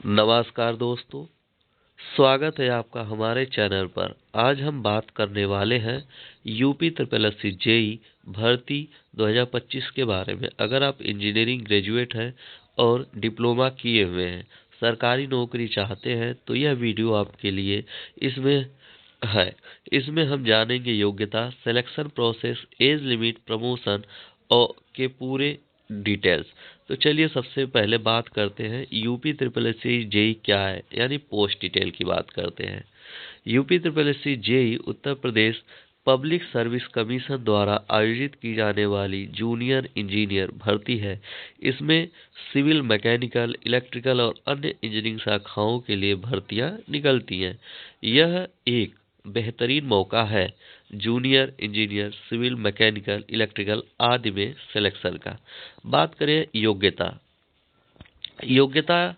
नमस्कार दोस्तों, स्वागत है आपका हमारे चैनल पर। आज हम बात करने वाले हैं यूपी ट्रिपल एससी जेई भर्ती 2025 के बारे में। अगर आप इंजीनियरिंग ग्रेजुएट हैं और डिप्लोमा किए हुए हैं, सरकारी नौकरी चाहते हैं तो यह वीडियो आपके लिए इसमें है। इसमें हम जानेंगे योग्यता, selection process, age limit, promotion और के पूरे डिटेल्स। तो चलिए सबसे पहले बात करते हैं यूपी ट्रिपल एससी जेई क्या है, यानी पोस्ट डिटेल की बात करते हैं। UP triple SC JEE Uttar Pradesh public service commission द्वारा आयोजित की जाने वाली जूनियर इंजीनियर भर्ती है। इसमें सिविल, मैकेनिकल, इलेक्ट्रिकल और अन्य इंजीनियरिंग शाखाओं के लिए भर्तियां निकलती हैं। यह एक बेहतरीन मौका है junior engineer, civil, mechanical, electrical आदि में सिलेक्शन का। बात करें योग्यता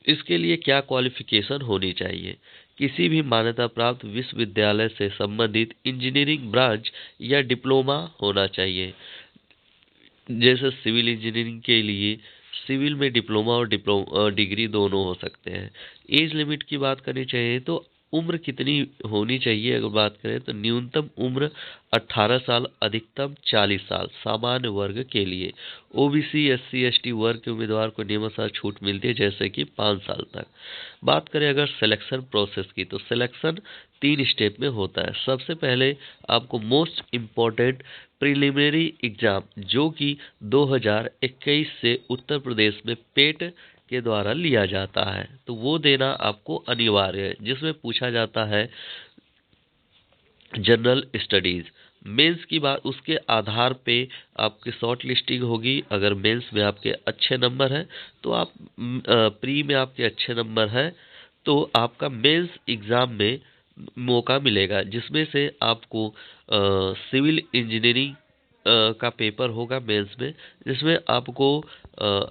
इसके लिए क्या क्वालिफिकेशन होनी चाहिए। किसी भी मान्यता प्राप्त विश्वविद्यालय से संबंधित इंजीनियरिंग ब्रांच या डिप्लोमा होना चाहिए। जैसे सिविल इंजीनियरिंग के लिए सिविल में डिप्लोमा और डिग्री दोनों हो सकते हैं। एज लिमिट की बात करनी चाहिए तो उम्र कितनी होनी चाहिए, अगर बात करें तो न्यूनतम उम्र 18 साल, अधिकतम 40 साल सामान्य वर्ग के लिए। ओबीसी, एससी, एसटी वर्ग के उम्मीदवार को नियमानुसार छूट मिलती है, जैसे कि 5 साल तक। बात करें अगर सिलेक्शन प्रोसेस की, तो सिलेक्शन 3 स्टेप में होता है। सबसे पहले आपको मोस्ट इम्पोर्टेंट प्रिलिमिनरी एग्जाम, जो कि 2021 से उत्तर प्रदेश में पेट के द्वारा लिया जाता है, तो वो देना आपको अनिवार्य है, जिसमें पूछा जाता है जनरल स्टडीज। मेंस की बात, उसके आधार पे आपकी शॉर्ट लिस्टिंग होगी। अगर मेंस में आपके अच्छे नंबर हैं तो आप प्री में आपके अच्छे नंबर हैं तो आपका मेंस एग्जाम में मौका मिलेगा, जिसमें से आपको सिविल इंजीनियरिंग का पेपर होगा मेंस में, जिसमें आपको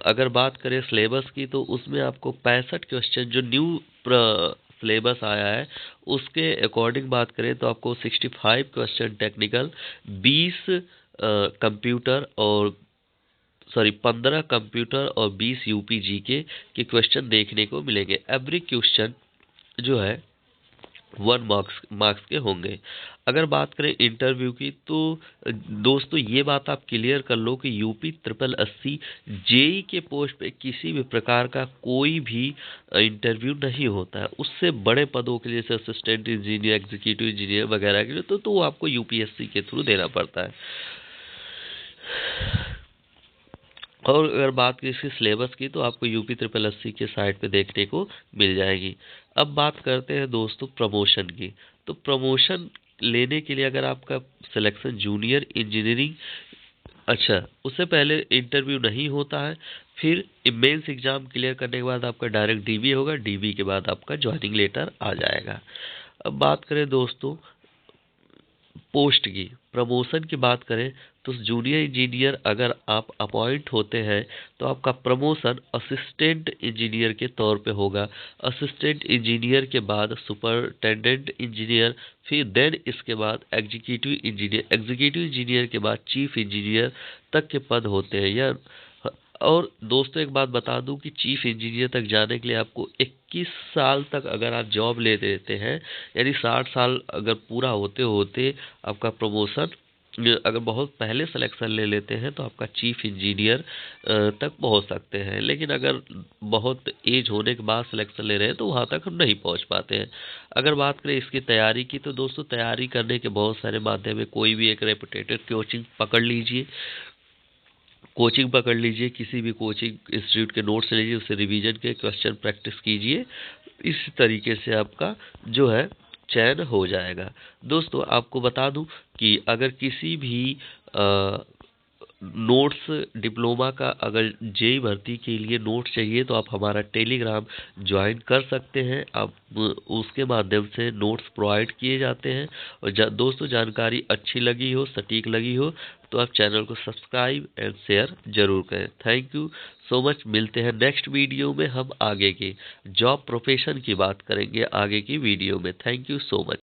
अगर बात करें सिलेबस की तो उसमें आपको 65 क्वेश्चन जो न्यू सिलेबस आया है उसके अकॉर्डिंग बात करें तो आपको 65 क्वेश्चन टेक्निकल, 20 कंप्यूटर और 15 कंप्यूटर और 20 यूपी जीके के क्वेश्चन देखने को मिलेंगे। एवरी क्वेश्चन जो है 1 मार्क्स के होंगे। अगर बात करें इंटरव्यू की तो दोस्तों ये बात आप क्लियर कर लो कि यूपी ट्रिपल एससी जेई के पोस्ट पे किसी भी प्रकार का कोई भी इंटरव्यू नहीं होता है। उससे बड़े पदों के लिए जैसे असिस्टेंट इंजीनियर, एग्जीक्यूटिव इंजीनियर वगैरह के लिए तो वो आपको यूपीएससी के थ्रू देना पड़ता है। और अगर बात की इसकी सिलेबस की तो आपको यूपी ट्रिपल एससी के साइट पे देखने को मिल जाएगी। अब बात करते हैं दोस्तों प्रमोशन की। तो प्रमोशन लेने के लिए अगर आपका सिलेक्शन जूनियर इंजीनियरिंग, अच्छा उससे पहले इंटरव्यू नहीं होता है, फिर मेंस एग्जाम क्लियर करने के बाद आपका डायरेक्ट डीबी होगा, डीबी के बाद आपका ज्वाइनिंग लेटर आ जाएगा। अब बात करें दोस्तों पोस्ट की, प्रमोशन की बात करें तो जूनियर इंजीनियर अगर आप अपॉइंट होते हैं तो आपका प्रमोशन असिस्टेंट इंजीनियर के तौर पे होगा। असिस्टेंट इंजीनियर के बाद सुपरटेंडेंट इंजीनियर, फिर देन इसके बाद एग्जीक्यूटिव इंजीनियर, एग्जीक्यूटिव इंजीनियर के बाद चीफ इंजीनियर तक के पद होते हैं। या और दोस्तों एक बात बता दूं कि चीफ इंजीनियर तक जाने के लिए आपको 21 साल तक अगर आप जॉब ले देते हैं, यानी 60 साल अगर पूरा होते होते आपका प्रमोशन, अगर बहुत पहले सिलेक्शन ले लेते हैं तो आपका चीफ इंजीनियर तक पहुंच सकते हैं। लेकिन अगर बहुत एज होने के बाद सिलेक्शन ले रहे हैं तो वहां तक हम नहीं पहुंच पाते हैं। अगर बात करें इसकी तैयारी की तो दोस्तों तैयारी करने के बहुत सारे माध्यम है। कोई भी एक रेपुटेटेड कोचिंग पकड़ लीजिए, किसी भी कोचिंग इंस्टीट्यूट के नोट्स लीजिए, उससे रिवीजन के क्वेश्चन प्रैक्टिस कीजिए। इस तरीके से आपका जो है चयन हो जाएगा। दोस्तों आपको बता दूं कि अगर किसी भी नोट्स डिप्लोमा का अगर जेई भर्ती के लिए नोट्स चाहिए तो आप हमारा टेलीग्राम ज्वाइन कर सकते हैं। आप उसके माध्यम से नोट्स प्रोवाइड किए जाते हैं। और दोस्तों जानकारी अच्छी लगी हो, सटीक लगी हो तो आप चैनल को सब्सक्राइब एंड शेयर जरूर करें। Thank you so much. मिलते हैं नेक्स्ट वीडियो में। हम आगे की जॉब प्रोफेशन की बात करेंगे आगे की वीडियो में। Thank you so much.